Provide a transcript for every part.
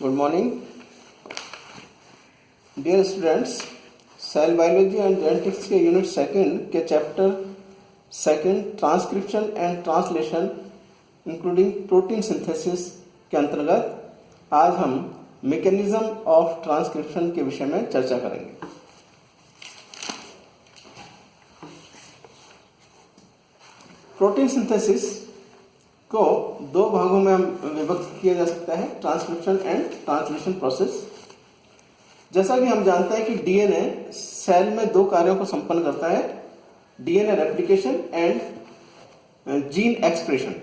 Good morning dear students. Cell biology and genetics के unit second के chapter second transcription and translation including protein synthesis के अंतर्गत आज हम मैकेनिज्म ऑफ ट्रांसक्रिप्शन के विषय में चर्चा करेंगे। प्रोटीन सिंथेसिस को दो भागों में विभक्त किया जा सकता है, ट्रांसक्रिप्शन एंड ट्रांसलेशन प्रोसेस। जैसा कि हम जानते हैं कि डीएनए सेल में दो कार्यों को संपन्न करता है, DNA replication and gene expression.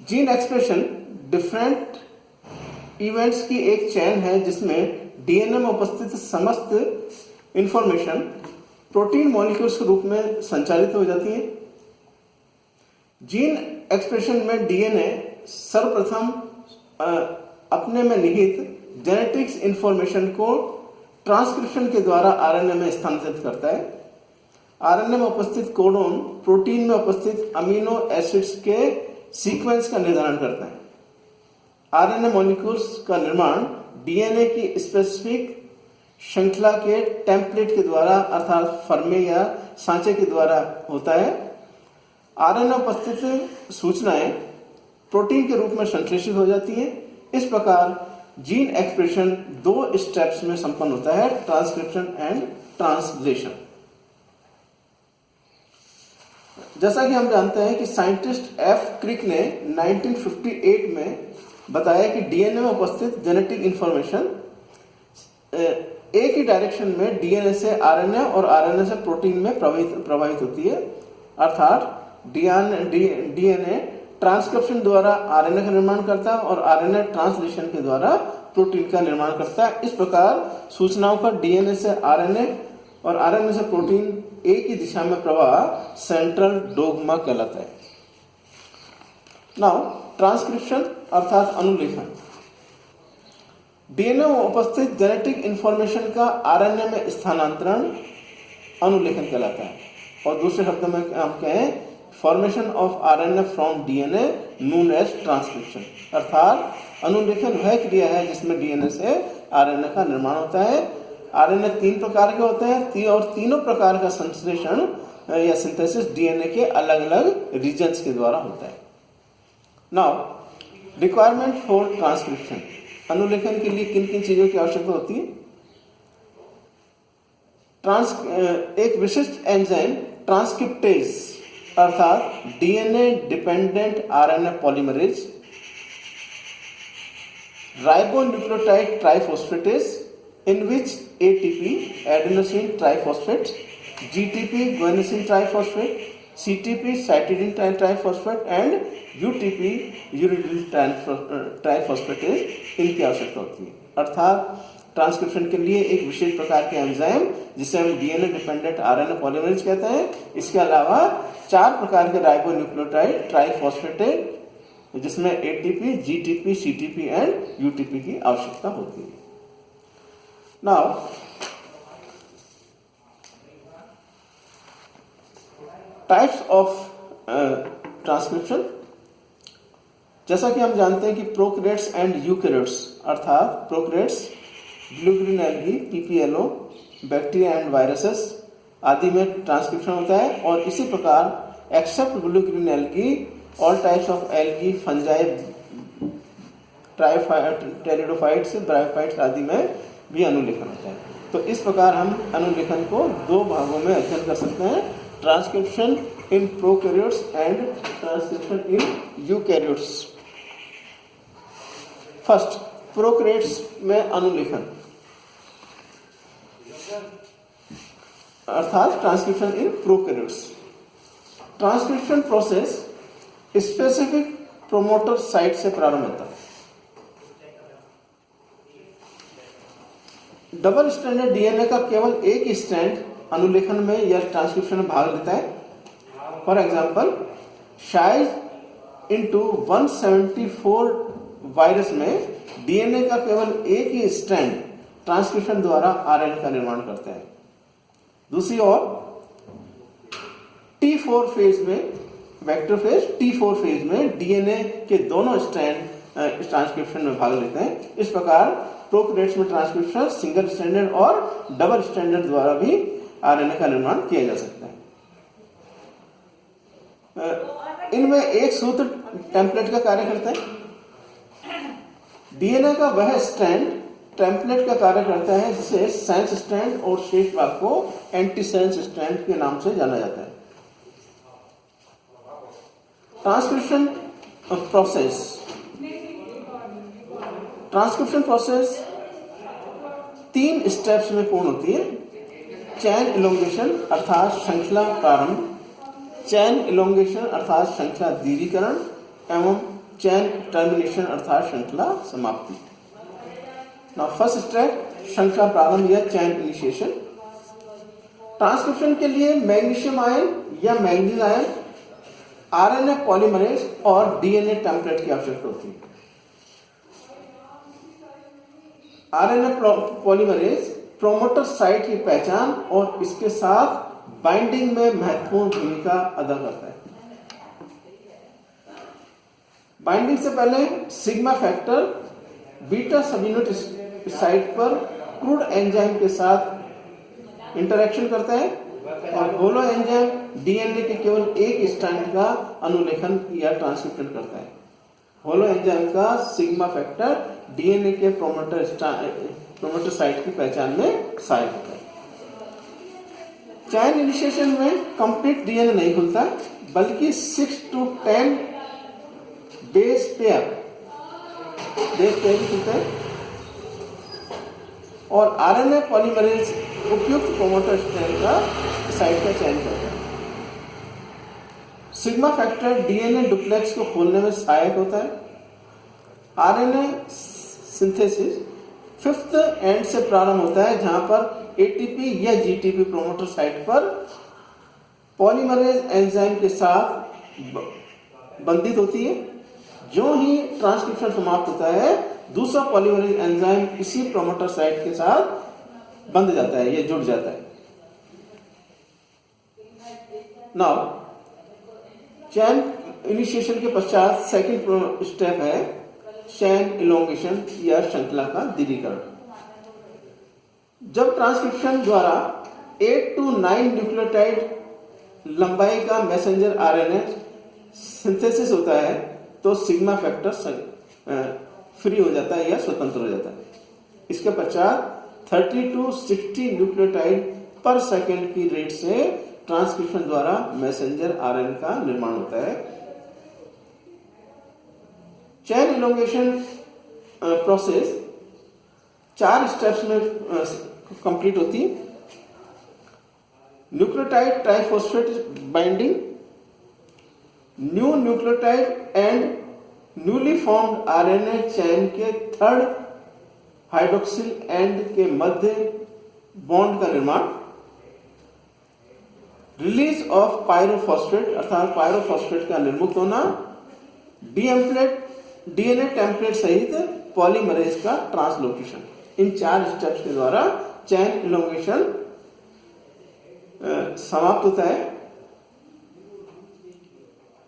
Gene expression different events की एक चेन है जिसमें डीएनए में उपस्थित समस्त इंफॉर्मेशन प्रोटीन मॉलिक्यूल्स के रूप में संचालित हो जाती है। जीन एक्सप्रेशन में डीएनए सर्वप्रथम अपने में निहित जेनेटिक्स इंफॉर्मेशन को ट्रांसक्रिप्शन के द्वारा आरएनए में स्थानांतरित करता है। आरएनए में उपस्थित कोडोन प्रोटीन में उपस्थित अमीनो एसिड्स के सीक्वेंस का निर्धारण करता है। आरएनए मॉलिक्यूल्स का निर्माण डीएनए की स्पेसिफिक श्रृंखला के टेम्पलेट के द्वारा अर्थात फर्मे या सांचे के द्वारा होता है। आरएनए उपस्थित सूचनाएं प्रोटीन के रूप में संश्लेषित हो जाती हैं। इस प्रकार जीन एक्सप्रेशन दो स्टेप्स में संपन्न होता है, ट्रांसक्रिप्शन एंड ट्रांसलेशन। जैसा कि हम जानते हैं कि साइंटिस्ट एफ क्रिक ने 1958 में बताया कि डीएनए में उपस्थित जेनेटिक इंफॉर्मेशन एक ही डायरेक्शन में डीएनए से आरएनए और आरएनए से प्रोटीन में प्रवाहित होती है। अर्थात डीएनए ट्रांसक्रिप्शन द्वारा आरएनए का निर्माण करता है और आरएनए ट्रांसलेशन के द्वारा प्रोटीन का निर्माण करता है। इस प्रकार सूचनाओं का डीएनए से आरएनए और आरएनए से प्रोटीन एक ही दिशा में प्रवाह सेंट्रल डोग्मा कहलाता है। नाउ ट्रांसक्रिप्शन अर्थात अनुलेखन। डीएनए में उपस्थित जेनेटिक इंफॉर्मेशन का आरएनए में स्थानांतरण अनुलेखन कहलाता है, और दूसरे शब्दों में हम कहें formation of RNA from DNA known as transcription. अर्थात अनुलेखन वह क्रिया है जिसमें डीएनए से आरएनए का निर्माण होता है। आरएनए तीन प्रकार के होते हैं और तीनों प्रकार का संश्लेषण या सिंथेसिस डीएनए के अलग अलग रीजन्स के द्वारा होता है। Now requirement for transcription. अनुलेखन के लिए किन किन चीजों की आवश्यकता होती है? एक विशिष्ट एंजाइम ट्रांसक्रिप्टेज अर्थात DNA dependent RNA polymerase, ribonucleotide triphosphatase in which ATP adenosine triphosphate, GTP guanosine triphosphate, CTP cytidine triphosphate and UTP uridine triphosphate इनकी आवश्यकता होती है। अर्थात ट्रांसक्रिप्शन के लिए एक विशेष प्रकार के एंजाइम जिसे हम डीएनए डिपेंडेंट आरएनए पॉलीमरेज कहते हैं, इसके अलावा चार प्रकार के राइबोन्यूक्लियोटाइड ट्राइफॉस्फेटेज जिसमें ATP, GTP, CTP and UTP की आवश्यकता होती है। Now, types of transcription। जैसा कि हम जानते हैं कि प्रोकैरियोट्स एंड यूकैरियोट्स अर्थात prokaryotes blue green algae, PPLO, bacteria and viruses आदि में ट्रांसक्रिप्शन होता है, और इसी प्रकार except blue green algae all types of algae, fungi, pteridophytes, bryophytes आदि में भी अनुलेखन होता है। तो इस प्रकार हम अनुलेखन को दो भागों में अध्ययन कर सकते हैं, transcription in prokaryotes and transcription in eukaryotes. First, prokaryotes में अनुलेखन अर्थात transcription in prokaryotes. Transcription process specific promoter site से प्रारंभ होता है। डबल स्ट्रैंडेड डीएनए का केवल एक स्ट्रैंड अनुलेखन में या ट्रांसक्रिप्शन में भाग लेता है। For example, shies into 174 virus में डीएनए का केवल एक ही स्ट्रैंड ट्रांसक्रिप्शन द्वारा आरएनए का निर्माण करता है। दूसरी ओर T4 फेज में वेक्टर फेज T4 फेज में डीएनए के दोनों स्ट्रैंड इस ट्रांसक्रिप्शन में भाग लेते हैं। इस प्रकार प्रोकैरियोट्स में ट्रांसक्रिप्शन सिंगल स्ट्रैंडेड और डबल स्ट्रैंडेड द्वारा भी आरएनए का निर्माण किया जा सकता है। इनमें एक सूत्र टेम्पलेट का कार्य करता है। डीएनए का वह स्ट्रैंड टेम्पलेट का कार्य करता है जिसे सेंस स्ट्रैंड और शेष भाग को एंटी सेंस स्ट्रैंड के नाम से जाना जाता है। ट्रांसक्रिप्शन प्रोसेस 3 स्टेप्स में पूर्ण होती है। चैन इलोंगेशन अर्थात श्रृंखला प्रारंभ, चैन इलोंगेशन अर्थात श्रृंखला दीर्घीकरण एवं चैन टर्मिनेशन अर्थात श्रृंखला समाप्ति। नाउ फर्स्ट स्टेप श्रृंखला प्रारंभ या चैन इनिशिएशन। ट्रांसक्रिप्शन के लिए मैग्नीशियम आयन या मैंगनीज आयन, आरएनए पॉलीमरेज और डीएनए टेम्पलेट की आवश्यकता होती है। आरएनए पॉलीमरेज प्रोमोटर साइट की पहचान और इसके साथ बाइंडिंग में महत्वपूर्ण भूमिका अदा करता है। बाइंडिंग से पहले sigma factor beta subunit site पर क्रूड एंजाइम के साथ इंटरेक्शन करता है और होलो एंजाइम डीएनए के केवल एक स्ट्रैंड का अनुलेखन या ट्रांसक्रिप्शन करता है। होलो एंजाइम का सिग्मा फैक्टर डीएनए के प्रोमोटर साइट की पहचान में सहायक होता है। चैन इनिशिएशन में कंप्लीट डीएनए नहीं खुलता बल्कि 6 to 10 बेस पेयर खुलते हैं और आरएनए पॉलीमरेज उपयुक्त प्रोमोटर स्ट्रैंड का साइट का चयन करता है। सिग्मा फैक्टर डीएनए डुप्लेक्स को खोलने में सहायक होता है। आरएनए सिंथेसिस 5th एंड से प्रारंभ होता है जहां पर एटीपी या जीटीपी प्रोमोटर साइट पर पॉलीमरेज एंजाइम के साथ बंधित होती है। जो ही ट्रांसक्रिप्शन समाप्त होता है दूसरा पॉलीमरेज एंजाइम इसी प्रोमोटर साइट के साथ बंध जाता है या जुड़ जाता है। नाउ चैन इनिशिएशन के पश्चात सेकंड स्टेप है चैन इलोंगेशन या श्रृंखला का दीर्घीकरण। जब ट्रांसक्रिप्शन द्वारा 8 to 9 न्यूक्लियोटाइड लंबाई का मैसेंजर आरएनए सिंथेसिस होता है तो सिग्मा फैक्टर फ्री हो जाता है या स्वतंत्र हो जाता है। इसके पश्चात 30 to 60 न्यूक्लियोटाइड पर सेकेंड की रेट से ट्रांसक्रिप्शन द्वारा मैसेंजर आरएनए का निर्माण होता है। चैन इलोंगेशन प्रोसेस 4 स्टेप्स में कंप्लीट होती है। Nucleotide triphosphate binding, new nucleotide and newly formed RNA chain के 3rd हाइड्रोक्सिल एंड के मध्य बॉन्ड का निर्माण, रिलीज ऑफ पायरोफॉस्फेट अर्थात पायरोफॉस्फेट का निर्मुक्त होना, डीएनए टेम्पलेट सहित पॉलीमरेज का ट्रांसलोकेशन। इन 4 स्टेप्स के द्वारा चैन इलोंगेशन समाप्त होता है।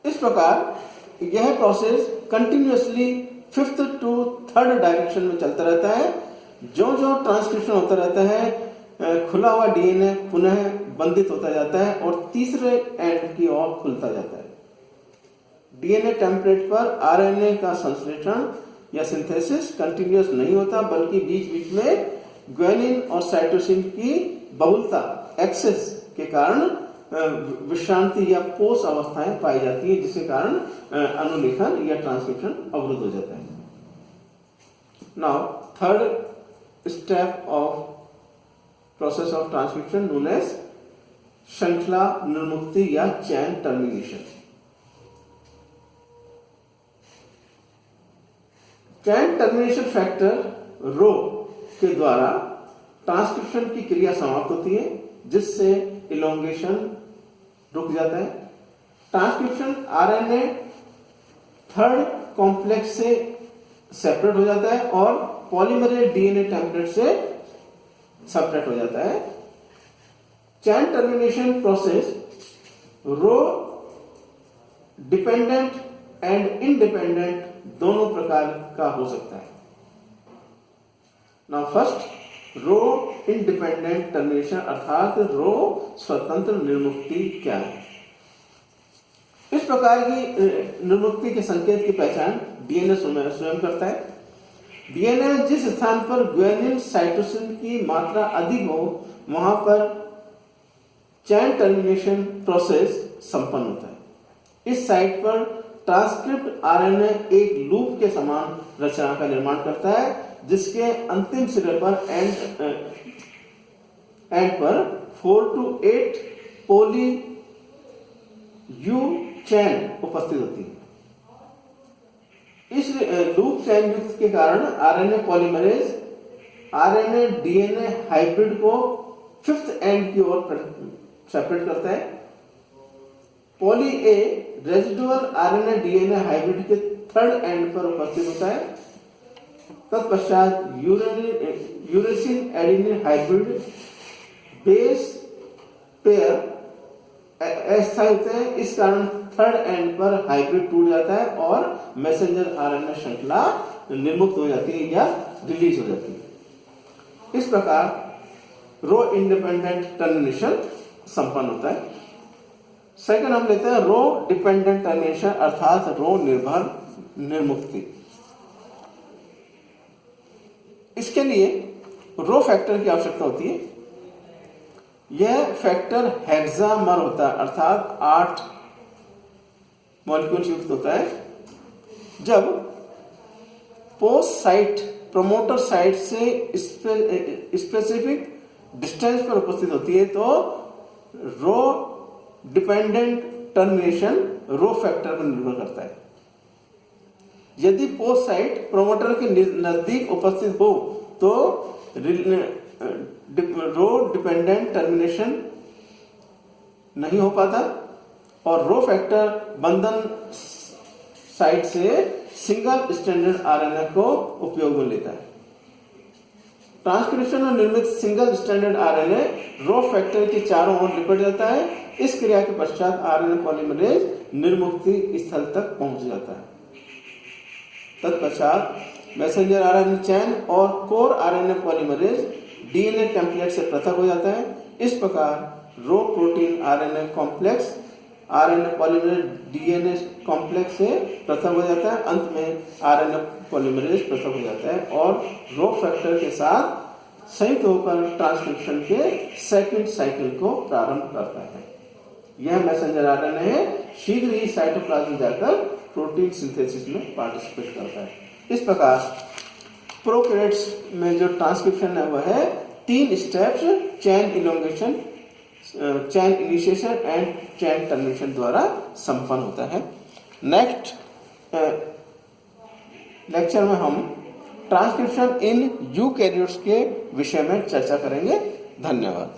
इस प्रकार यह process continuously 5th to 3rd direction में चलता रहता है। जो जो ट्रांसक्रिप्शन होता रहता है खुला हुआ डीएनए पुनः बंधित होता जाता है और तीसरे एंड की ओर खुलता जाता है। डीएनए टेम्पलेट पर आरएनए का संश्लेषण या सिंथेसिस कंटिन्यूअस नहीं होता बल्कि बीच बीच में ग्वानिन और साइटोसिन की बहुलता एक्सेस के कारण विश्रांति या पोष अवस्थाएं पाई जाती है जिसके कारण अनुलेखन या ट्रांसक्रिप्शन अवरुद्ध हो जाता है। Now 3rd step of process of transcription known as श्रृंखला निर्मुक्ति या chain termination. Chain termination factor rho के द्वारा ट्रांसक्रिप्शन की क्रिया समाप्त होती है जिससे इलोंगेशन रुक जाता है। ट्रांसक्रिप्शन आरएनए 3rd कॉम्प्लेक्स से सेपरेट हो जाता है और पॉलीमरेज डीएनए टेम्पलेट से सेपरेट हो जाता है। Chain termination process rho dependent and independent दोनों प्रकार का हो सकता है। Now first, rho independent termination अर्थात रो स्वतंत्र निर्मुक्ति क्या है? इस प्रकार की निर्मुक्ति के संकेत की पहचान डीएनए स्वयं करता है। डीएनए जिस स्थान पर ग्वानिन साइटोसिन की मात्रा अधिक हो वहां पर चैन टर्मिनेशन प्रोसेस संपन्न होता है। इस साइट पर ट्रांसक्रिप्ट आरएनए एक लूप के समान रचना का निर्माण करता है जिसके अंतिम सिरे पर एंड पर 4 to 8 पोली यू चैन उपस्थित होती है। इस लूप चैन युक्त के कारण RNA polymerase RNA DNA hybrid को फिफ्थ एंड की ओर सेपरेट करता है। Poly A residual RNA DNA hybrid के थर्ड एंड पर उपस्थित होता है। तत्पश्चात यूरेसिन एडेनिन हाइब्रिड बेस पेयर ऐसा होते हैं। इस कारण थर्ड एंड पर हाइब्रिड टूट जाता है और मैसेंजर आरएनए श्रृंखला निर्मुक्त हो जाती है या रिलीज हो जाती है। इस प्रकार रो इंडिपेंडेंट टर्मिनेशन संपन्न होता है। सेकंड हम लेते हैं रो डिपेंडेंट टर्मिनेशन अर्थात रो निर्भर निर्मुक्ति। इसके लिए रो फैक्टर की आवश्यकता होती है। यह फैक्टर हेक्सामर होता है अर्थात 8 मॉलिक्यूल युक्त होता है। जब पोस्ट साइट प्रोमोटर साइट से स्पेसिफिक डिस्टेंस पर उपस्थित होती है तो रो डिपेंडेंट टर्मिनेशन रो फैक्टर पर निर्भर करता है। यदि पोस्ट साइट प्रोमोटर के नजदीक उपस्थित हो तो रो डिपेंडेंट टर्मिनेशन नहीं हो पाता और रो फैक्टर बंधन साइट से सिंगल स्टैंडर्ड आरएनए को उपयोग में लेता है। ट्रांसक्रिप्शन में निर्मित single standard RNA rho factor के चारों ओर लिपट जाता है। इस क्रिया के पश्चात आरएनए पॉलीमरेज निर्मुक्ति स्थल तक पहुंच जाता है। तत्पश्चात मैसेंजर आरएनए चैन और core RNA polymerase DNA template से पृथक हो जाता है। इस प्रकार रो protein RNA complex RNA polymerase DNA complex से पृथक हो जाता है। अंत में आरएनए पॉलीमरेज पृथक हो जाता है और रो फैक्टर के साथ संयुक्त होकर ट्रांसक्रिप्शन के सेकंड साइकिल को प्रारंभ करता है। यह मैसेंजर आरएनए शीघ्र ही साइटोप्लाज्म में जाकर प्रोटीन सिंथेसिस में पार्टिसिपेट करता है। इस प्रकार प्रोकैरियोट्स में जो ट्रांसक्रिप्शन है वह है 3 steps chain elongation, chain initiation and chain termination द्वारा संपन्न होता है। नेक्स्ट लेक्चर में हम ट्रांसक्रिप्शन इन यूकैरियोट्स के विषय में चर्चा करेंगे। धन्यवाद।